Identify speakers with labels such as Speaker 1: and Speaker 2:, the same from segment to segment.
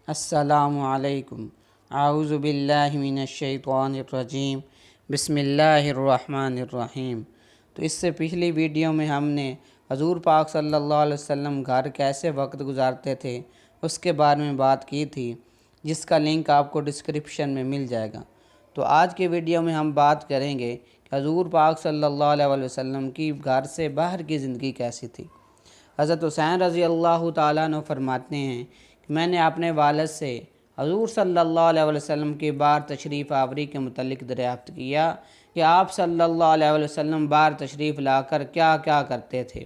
Speaker 1: السلام علیکم۔ اعوذ باللہ من الشیطان الرجیم، بسم اللہ الرحمن الرحیم۔ تو اس سے پچھلی ویڈیو میں ہم نے حضور پاک صلی اللہ علیہ وسلم گھر کیسے وقت گزارتے تھے اس کے بارے میں بات کی تھی، جس کا لنک آپ کو ڈسکرپشن میں مل جائے گا۔ تو آج کے ویڈیو میں ہم بات کریں گے کہ حضور پاک صلی اللہ علیہ وسلم کی گھر سے باہر کی زندگی کیسی تھی۔ حضرت حسین رضی اللہ تعالیٰ عنہ فرماتے ہیں کہ میں نے اپنے والد سے حضور صلی اللہ علیہ وسلم کی بار تشریف آوری کے متعلق دریافت کیا کہ آپ صلی اللہ علیہ وسلم بار تشریف لا کر کیا کیا کرتے تھے،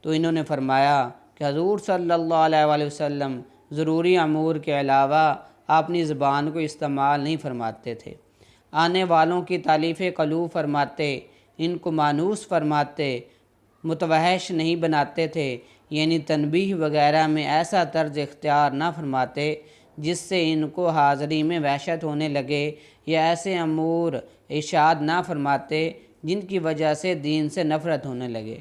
Speaker 1: تو انہوں نے فرمایا کہ حضور صلی اللہ علیہ وسلم ضروری امور کے علاوہ اپنی زبان کو استعمال نہیں فرماتے تھے، آنے والوں کی تعلیف قلوب فرماتے، ان کو مانوس فرماتے، متوحش نہیں بناتے تھے، یعنی تنبیہ وغیرہ میں ایسا طرز اختیار نہ فرماتے جس سے ان کو حاضری میں وحشت ہونے لگے، یا ایسے امور ارشاد نہ فرماتے جن کی وجہ سے دین سے نفرت ہونے لگے،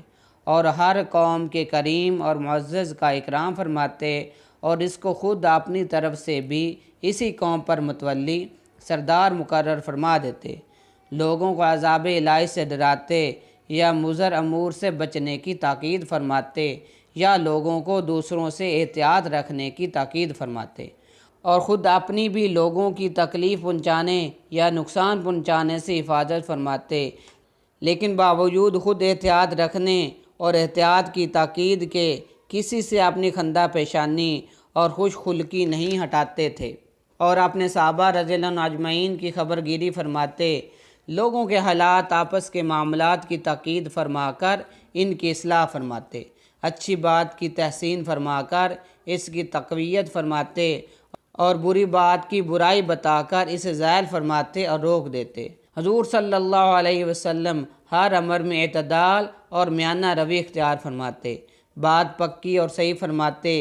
Speaker 1: اور ہر قوم کے کریم اور معزز کا اکرام فرماتے، اور اس کو خود اپنی طرف سے بھی اسی قوم پر متولی سردار مقرر فرما دیتے، لوگوں کو عذاب الہی سے ڈراتے یا مضر امور سے بچنے کی تاکید فرماتے، یا لوگوں کو دوسروں سے احتیاط رکھنے کی تاکید فرماتے، اور خود اپنی بھی لوگوں کی تکلیف پہنچانے یا نقصان پہنچانے سے حفاظت فرماتے، لیکن باوجود خود احتیاط رکھنے اور احتیاط کی تاکید کے کسی سے اپنی خندہ پیشانی اور خوش خلقی نہیں ہٹاتے تھے، اور اپنے صحابہ رضی اللہ عنہم اجمعین کی خبر گیری فرماتے، لوگوں کے حالات آپس کے معاملات کی تاکید فرما کر ان کی اصلاح فرماتے، اچھی بات کی تحسین فرما کر اس کی تقویت فرماتے، اور بری بات کی برائی بتا کر اسے زائل فرماتے اور روک دیتے۔ حضور صلی اللہ علیہ وسلم ہر امر میں اعتدال اور میانہ روی اختیار فرماتے، بات پکی اور صحیح فرماتے،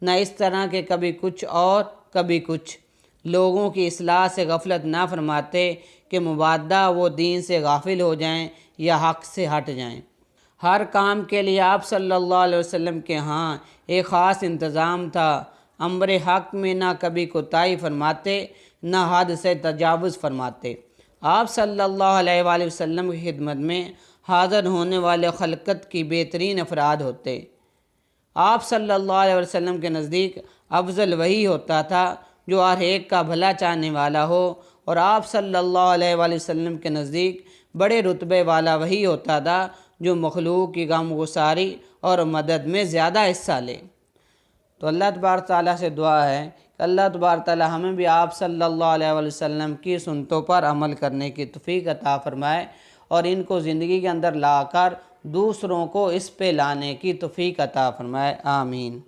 Speaker 1: نہ اس طرح کہ کبھی کچھ اور کبھی کچھ، لوگوں کی اصلاح سے غفلت نہ فرماتے کہ مبادہ وہ دین سے غافل ہو جائیں یا حق سے ہٹ جائیں۔ ہر کام کے لیے آپ صلی اللہ علیہ وسلم کے ہاں ایک خاص انتظام تھا، امر حق میں نہ کبھی کوتاہی فرماتے، نہ حد سے تجاوز فرماتے۔ آپ صلی اللہ علیہ وآلہ وسلم کی خدمت میں حاضر ہونے والے خلقت کی بہترین افراد ہوتے۔ آپ صلی اللہ علیہ وسلم کے نزدیک افضل وہی ہوتا تھا جو ہر ایک کا بھلا چاہنے والا ہو، اور آپ صلی اللہ علیہ وآلہ وسلم کے نزدیک بڑے رتبے والا وہی ہوتا تھا جو مخلوق کی غم گساری اور مدد میں زیادہ حصہ لے۔ تو اللہ تبارک تعالیٰ سے دعا ہے کہ اللہ تبارک تعالیٰ ہمیں بھی آپ صلی اللہ علیہ وآلہ وسلم کی سنتوں پر عمل کرنے کی توفیق عطا فرمائے، اور ان کو زندگی کے اندر لا کر دوسروں کو اس پہ لانے کی توفیق عطا فرمائے، آمین۔